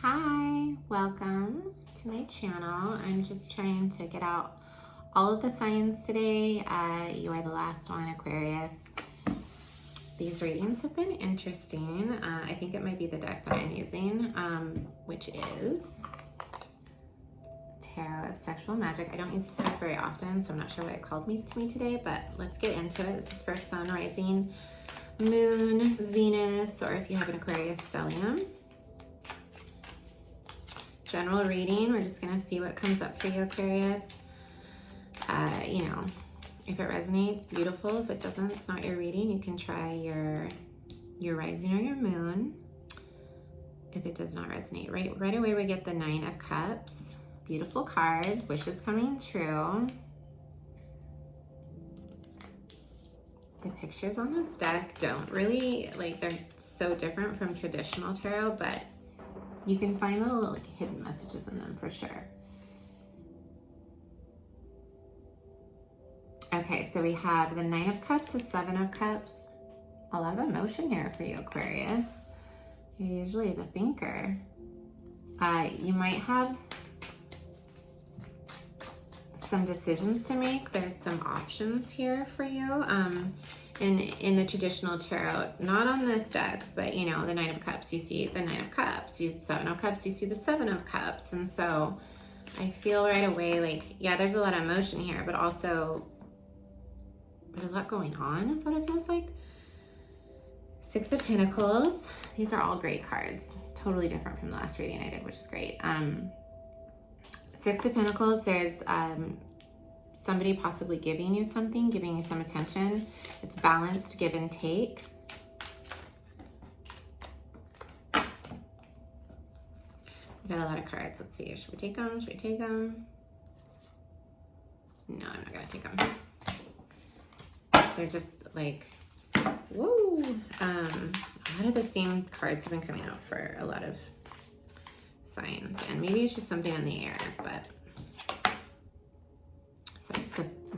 Hi, welcome to my channel. I'm just trying to get out all of the signs today. You are the last one, Aquarius. These readings have been interesting. I think it might be the deck that I'm using, which is Tarot of Sexual Magic. I don't use this deck very often, so I'm not sure what it called to me today, but let's get into it. This is for Sun, Rising, Moon, Venus, or if you have an Aquarius stellium. General reading, we're just gonna see what comes up for you, Aquarius. You know, if it resonates, beautiful. If it doesn't, it's not your reading. You can try your rising or your moon. If it does not resonate, right away we get the Nine of Cups. Beautiful card, wishes coming true. The pictures on this deck don't really, they're so different from traditional tarot, but you can find little hidden messages in them for sure. Okay, so we have the Nine of Cups, the Seven of Cups. A lot of emotion here for you, Aquarius. You're usually the thinker. You might have some decisions to make. There's some options here for you. In the traditional tarot, not on this deck, but you know, the Nine of Cups, you see the Nine of Cups, you see the Seven of Cups, you see the Seven of Cups. And so I feel right away yeah, there's a lot of emotion here, but also there's a lot going on is what it feels like. Six of Pentacles. These are all great cards. Totally different from the last reading I did, which is great. Six of Pentacles, there's somebody possibly giving you something, giving you some attention. It's balanced, give and take. We got a lot of cards. Let's see. Should we take them? Should we take them? No, I'm not gonna take them. They're just woo. A lot of the same cards have been coming out for a lot of signs, and maybe it's just something in the air, but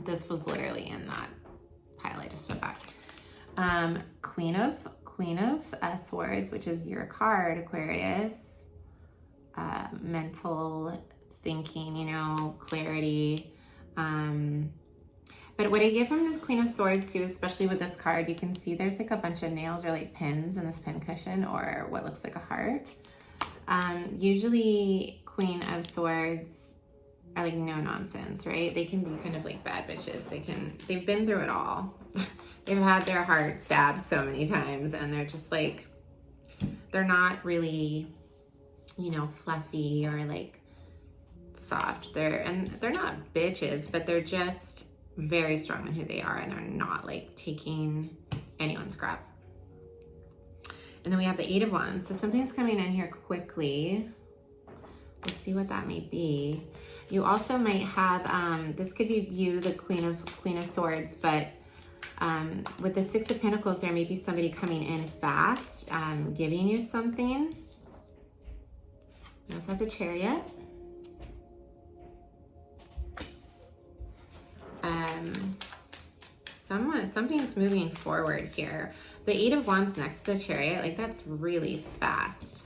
this was literally in that pile I just put back. Queen of Swords, which is your card, Aquarius. Mental thinking, you know, clarity. But what I get from this Queen of Swords too, especially with this card, you can see there's a bunch of nails or pins in this pin cushion, or what looks like a heart. Usually Queen of Swords are no nonsense, right? They can be kind of bad bitches. They've been through it all. They've had their heart stabbed so many times, and they're just they're not really, you know, fluffy or soft. They're not bitches, but they're just very strong in who they are, and they're not taking anyone's crap. And then we have the Eight of Wands. So something's coming in here quickly. Let's see what that may be. You also might have, this could be you, the Queen of Swords, but with the Six of Pentacles, there may be somebody coming in fast, giving you something. We also have the Chariot. Something's moving forward here. The Eight of Wands next to the Chariot, that's really fast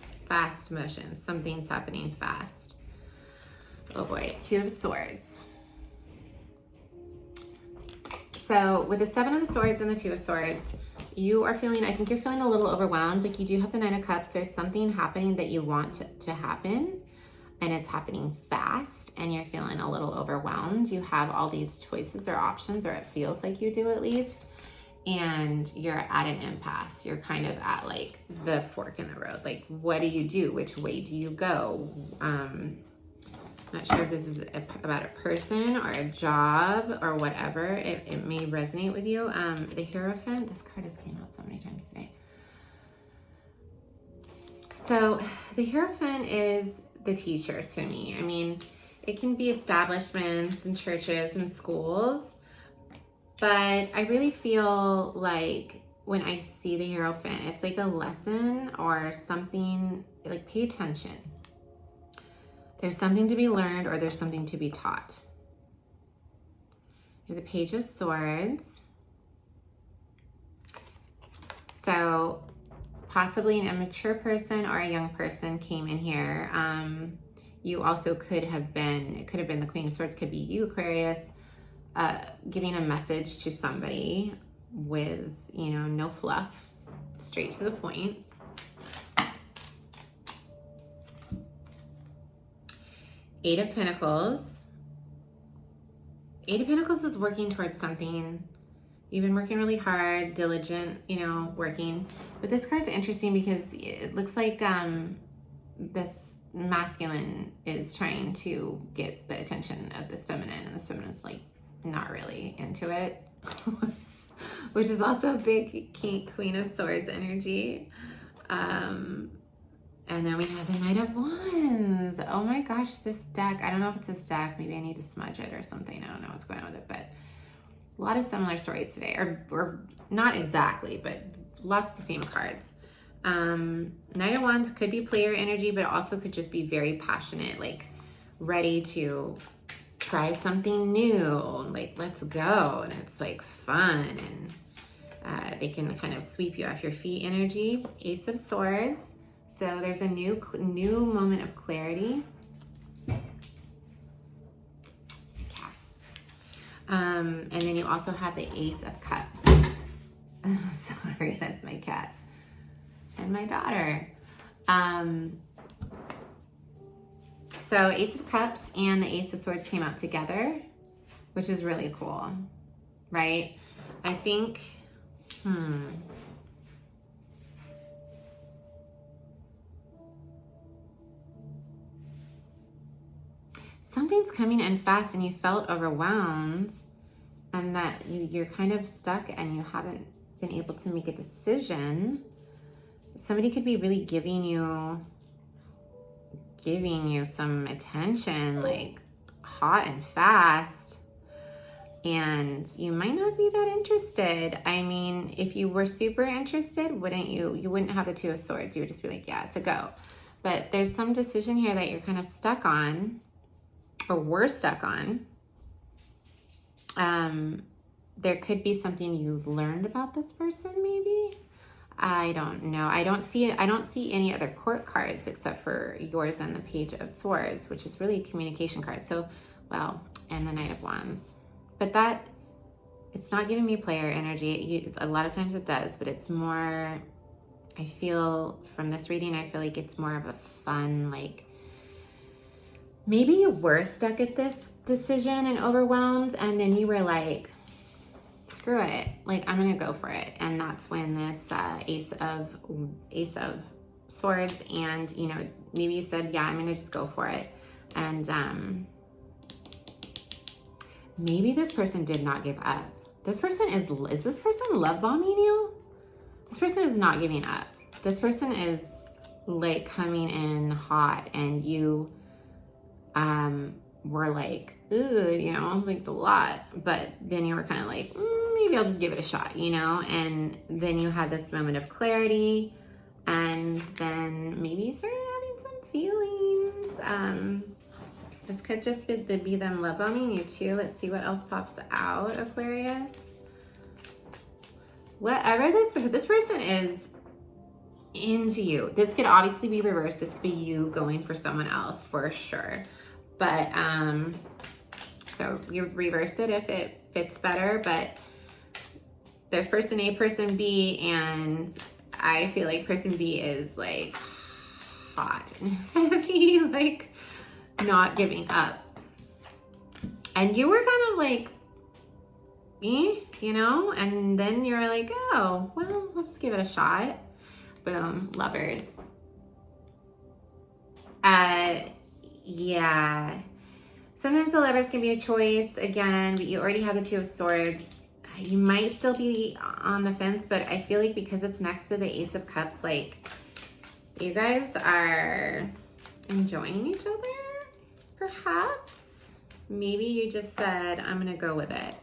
motion. Something's happening fast. Oh boy, Two of Swords. So with the Seven of the Swords and the Two of Swords, you are feeling, I think you're feeling a little overwhelmed. You do have the Nine of Cups. There's something happening that you want to happen, and it's happening fast, and you're feeling a little overwhelmed. You have all these choices or options, or it feels like you do at least, and you're at an impasse. You're kind of at the fork in the road. What do you do? Which way do you go? Not sure if this is about a person or a job or whatever. It may resonate with you. The Hierophant, this card has came out so many times today. So the Hierophant is the teacher to me. I mean, it can be establishments and churches and schools, but I really feel when I see the Hierophant, it's a lesson or something, pay attention. There's something to be learned, or there's something to be taught. You have the Page of Swords. So possibly an immature person or a young person came in here. You also could have been, it could have been the Queen of Swords, could be you, Aquarius, giving a message to somebody with, you know, no fluff, straight to the point. Eight of Pentacles. Eight of Pentacles is working towards something. You've been working really hard, diligent, you know, working. But this card's interesting because it looks like this masculine is trying to get the attention of this feminine, and this feminine's like not really into it, which is also a big Queen of Swords energy. And then we have the Knight of Wands. Oh my gosh, this deck. I don't know if it's this deck. Maybe I need to smudge it or something. I don't know what's going on with it, but a lot of similar stories today. Or not exactly, but lots of the same cards. Knight of Wands could be player energy, but also could just be very passionate, like ready to try something new. Like, let's go. And it's like fun. And they can kind of sweep you off your feet energy. Ace of Swords. So there's a new moment of clarity. It's my cat. And then you also have the Ace of Cups. Sorry, that's my cat. And my daughter. So Ace of Cups and the Ace of Swords came out together, which is really cool, right? I think, something's coming in fast and you felt overwhelmed and that you're kind of stuck and you haven't been able to make a decision. Somebody could be really giving you some attention, like hot and fast, and you might not be that interested. I mean, if you were super interested, you wouldn't have the Two of Swords. You would just be like, yeah, it's a go. But there's some decision here that you're kind of stuck on, or were stuck on. There could be something you learned about this person, maybe. I don't know. I don't see any other court cards except for yours and the Page of Swords, which is really a communication card. So, well, and the Knight of Wands. But that, it's not giving me player energy. A lot of times it does, but it's more, I feel from this reading, I feel like it's more of a fun, like, maybe you were stuck at this decision and overwhelmed, and then you were like, screw it, like I'm gonna go for it. And that's when this Ace of Swords, and you know, maybe you said, yeah, I'm gonna just go for it. And maybe this person did not give up. This person is this person love bombing you? This person is not giving up. This person is like coming in hot, and you were like, ooh, you know, like a lot, but then you were kind of like, maybe I'll just give it a shot, you know? And then you had this moment of clarity, and then maybe you started having some feelings. This could just be them love bombing you too. Let's see what else pops out, Aquarius. Whatever this person is into you. This could obviously be reversed. This could be you going for someone else for sure. But, so you reverse it if it fits better, but there's person A, person B, and I feel like person B is like hot and heavy, like not giving up. And you were kind of like, you know, and then you're like, oh, well, I'll just give it a shot. Boom, Lovers. Yeah. Sometimes the Lovers can be a choice again, but you already have the Two of Swords. You might still be on the fence, but I feel like because it's next to the Ace of Cups, like you guys are enjoying each other, perhaps. Maybe you just said, I'm gonna go with it.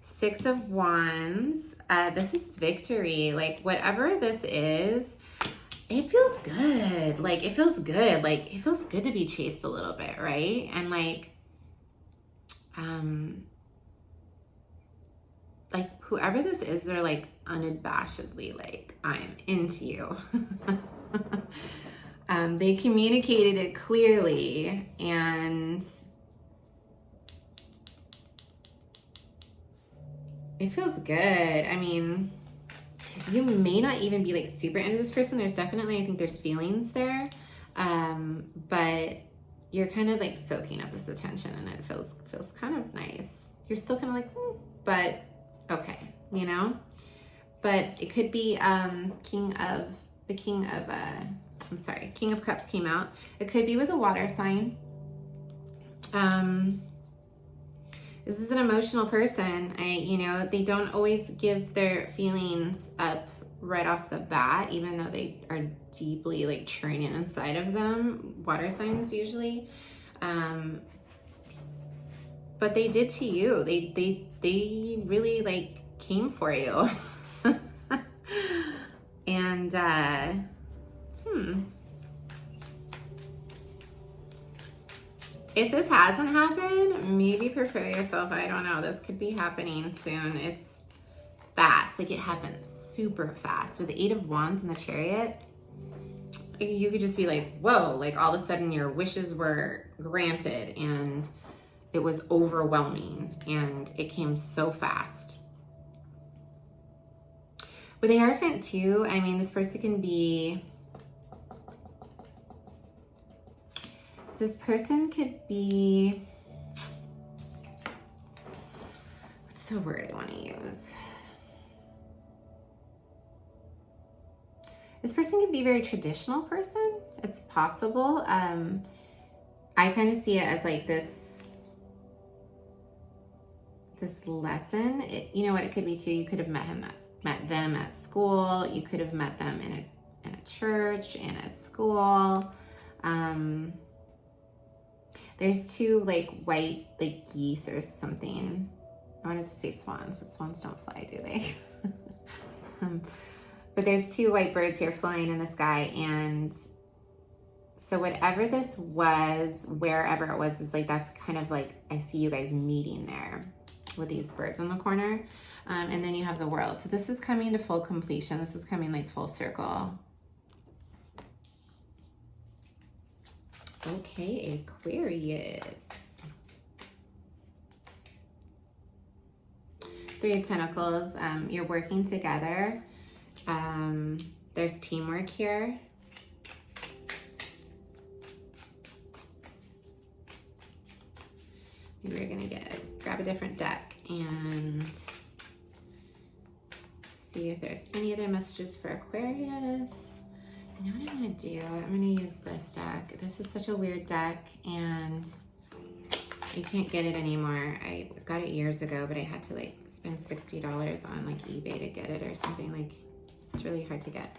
Six of Wands. This is victory. Like whatever this is, it feels good. Like it feels good. Like it feels good to be chased a little bit, right? And like whoever this is, they're like unabashedly like, I'm into you. They communicated it clearly, and it feels good. I mean, you may not even be like super into this person. There's definitely, I think there's feelings there. But you're kind of like soaking up this attention, and it feels kind of nice. You're still kind of like, but okay, you know? But it could be King of Cups came out. It could be with a water sign. This is an emotional person. They don't always give their feelings up right off the bat, even though they are deeply like churning inside of them. Water signs usually. But they did to you. They really like came for you. And if this hasn't happened, maybe prepare yourself. I don't know. This could be happening soon. It's fast. Like, it happens super fast. With the 8 of Wands and the Chariot, you could just be like, whoa, like all of a sudden your wishes were granted, and it was overwhelming, and it came so fast. With the Hierophant too, I mean, this person can be, this person could be, what's the word I want to use? This person could be a very traditional person. It's possible. I kind of see it as like this lesson. You know what it could be too? You could have met them at school. You could have met them in a church, in a school. There's 2 like white like geese or something. I wanted to say swans, but swans don't fly, do they? But there's 2 white birds here flying in the sky, and so whatever this was, wherever it was, is like, that's kind of like, I see you guys meeting there with these birds in the corner. And then you have the World. So this is coming to full completion. This is coming like full circle. Okay, Aquarius. 3 of Pentacles. You're working together. There's teamwork here. Maybe we're gonna grab a different deck and see if there's any other messages for Aquarius. You know what I'm gonna do? I'm gonna use this deck. This is such a weird deck, and I can't get it anymore. I got it years ago, but I had to like spend $60 on like eBay to get it or something. Like, it's really hard to get.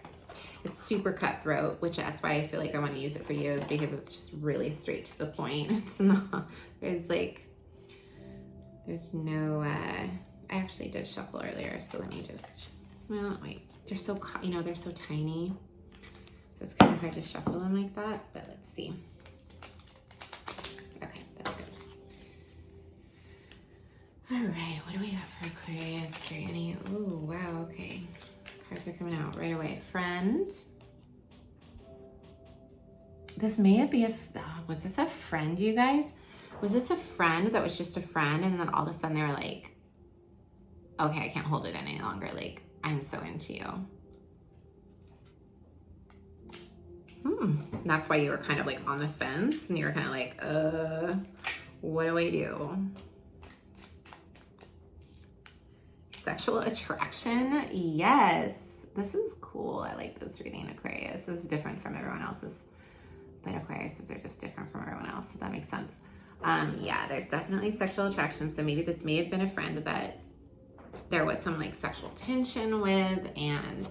It's super cutthroat, which that's why I feel like I want to use it for you, is because it's just really straight to the point. It's not, there's no, I actually did shuffle earlier, so let me just, well, wait, they're so, they're so tiny. So it's kind of hard to shuffle them like that, but let's see. Okay, that's good. All right, what do we got for Aquarius? Oh, wow, okay. Cards are coming out right away. Friend. This may be was this a friend, you guys? Was this a friend that was just a friend, and then all of a sudden they were like, okay, I can't hold it any longer. Like, I'm so into you. That's why you were kind of like on the fence, and you were kind of like, what do I do? Sexual attraction, yes. This is cool. I like this reading, Aquarius. This is different from everyone else's, but Aquariuses are just different from everyone else, if that makes sense. Yeah, there's definitely sexual attraction. So maybe this may have been a friend that there was some like sexual tension with, and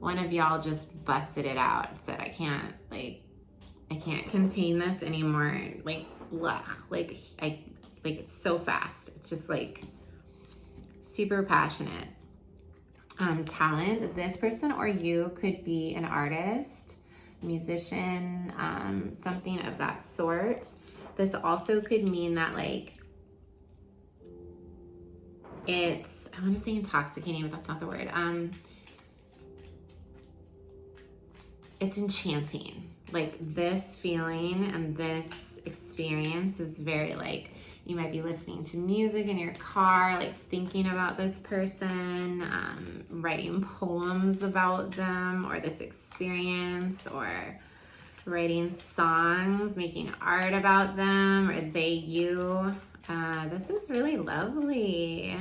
one of y'all just busted it out and said, I can't contain this anymore. Like, blech. Like, it's so fast. It's just like super passionate. Talent. This person or you could be an artist, musician, something of that sort. This also could mean that like it's, I want to say intoxicating, but that's not the word. It's enchanting. Like this feeling and this experience is very like, you might be listening to music in your car, like thinking about this person, writing poems about them or this experience, or writing songs, making art about them, or they, you. This is really lovely.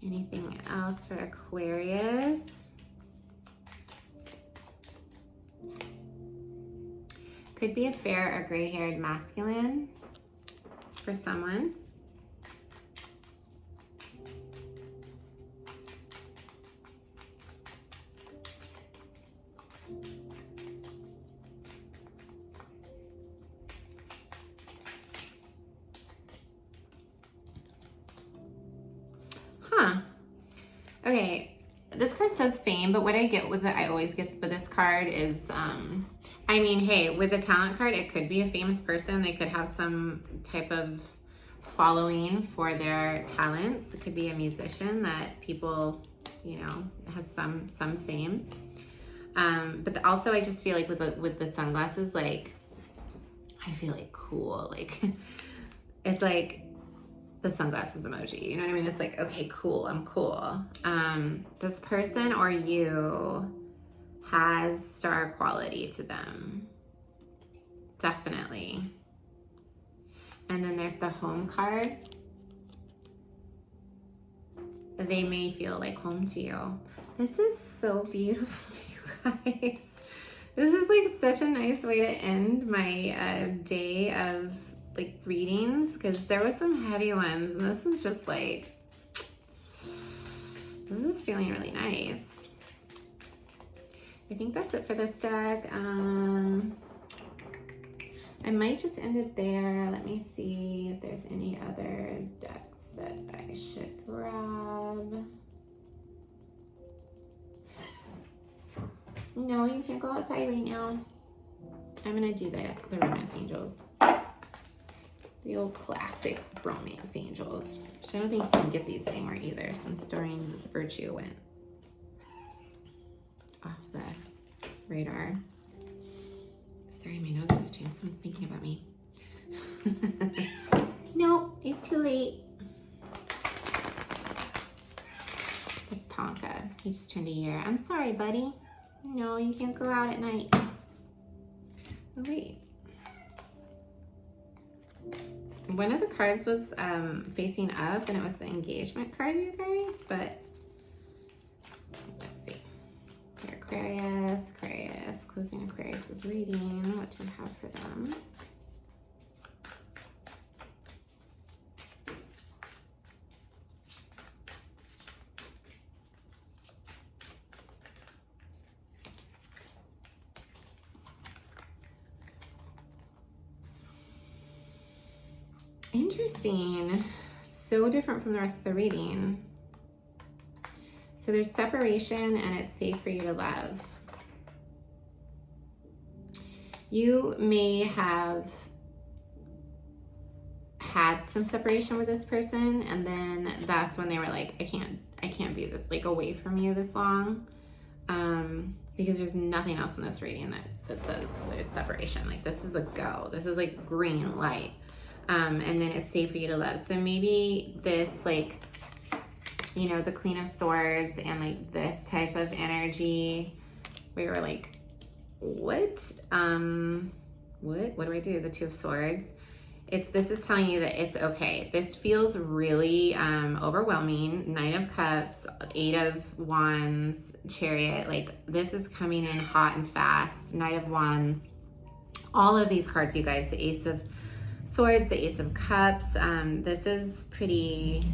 Anything else for Aquarius? Could be a fair or gray-haired masculine for someone. Okay, this card says fame, but what I get with it, I always get with this card is, I mean, hey, with a talent card, it could be a famous person. They could have some type of following for their talents. It could be a musician that people, you know, has some fame. But also I just feel like with the sunglasses, like, I feel like cool. Like, it's like the sunglasses emoji, you know what I mean? It's like, okay, cool, I'm cool. This person or you has star quality to them. Definitely. And then there's the home card. They may feel like home to you. This is so beautiful, you guys. This is like such a nice way to end my day of like readings, because there was some heavy ones and this is just like, this is feeling really nice. I think that's it for this deck. I might just end it there. Let me see if there's any other decks that I should grab. No, you can't go outside right now. I'm gonna do the Romance Angels. The old classic Romance Angels. Which I don't think you can get these anymore either, since Doreen Virtue went off the radar. Sorry, my nose is itching. Someone's thinking about me. No, it's too late. It's Tonka. He just turned a year. I'm sorry, buddy. No, you can't go out at night. Oh, wait. One of the cards was facing up, and it was the engagement card, you guys, but let's see. Here, Aquarius, closing Aquarius's reading. What do you have for them? Interesting. So different from the rest of the reading. So there's separation and it's safe for you to love. You may have had some separation with this person, and then that's when they were like, I can't be this, like, away from you this long. Because there's nothing else in this reading that says there's separation. Like, this is a go. This is like green light. And then it's safe for you to love. So maybe this, like, you know, the Queen of Swords and like this type of energy, we were like, what do I do? The Two of Swords. This is telling you that it's okay. This feels really overwhelming. Knight of Cups, Eight of Wands, Chariot. Like, this is coming in hot and fast. Knight of Wands. All of these cards, you guys. The Ace of Swords, the Ace of Cups. This is pretty,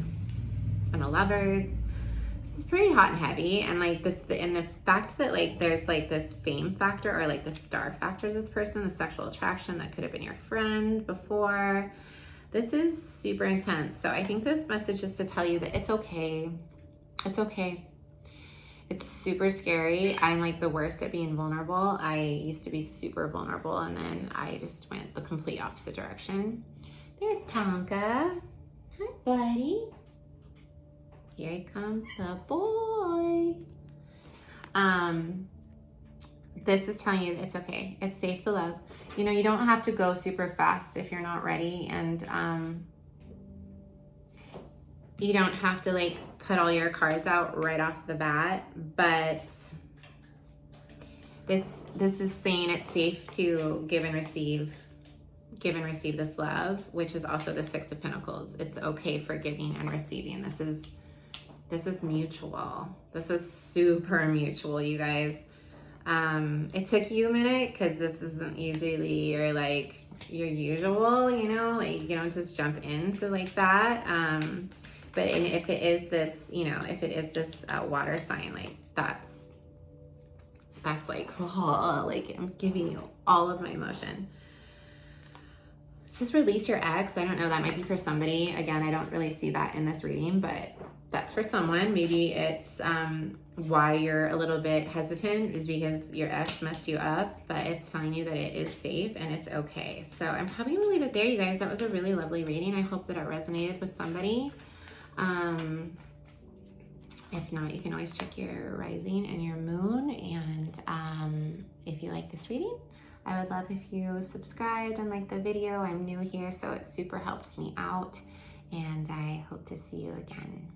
and the Lovers. This is pretty hot and heavy, and like this, and the fact that like there's like this fame factor or like the star factor to this person, the sexual attraction that could have been your friend before. This is super intense. So I think this message is to tell you that it's okay. It's okay. It's super scary. I'm like the worst at being vulnerable. I used to be super vulnerable, and then I just went the complete opposite direction. There's Tonka. Hi, buddy. Here comes the boy. This is telling you that it's okay. It's safe to love. You know, you don't have to go super fast if you're not ready, and you don't have to like put all your cards out right off the bat, but this is saying it's safe to give and receive this love, which is also the Six of Pentacles. It's okay for giving and receiving. This is mutual. This is super mutual, you guys. It took you a minute because this isn't usually your usual, you know, like you don't just jump into like that. But if it is this, you know, if it is this water sign, like that's like, oh, like I'm giving you all of my emotion. It says release your ex. I don't know, that might be for somebody. Again, I don't really see that in this reading, but that's for someone. Maybe it's why you're a little bit hesitant is because your ex messed you up, but it's telling you that it is safe and it's okay. So I'm probably gonna leave it there, you guys. That was a really lovely reading. I hope that it resonated with somebody. If not, you can always check your rising and your moon. And if you like this reading, I would love if you subscribed and liked the video. I'm new here, so it super helps me out. And I hope to see you again.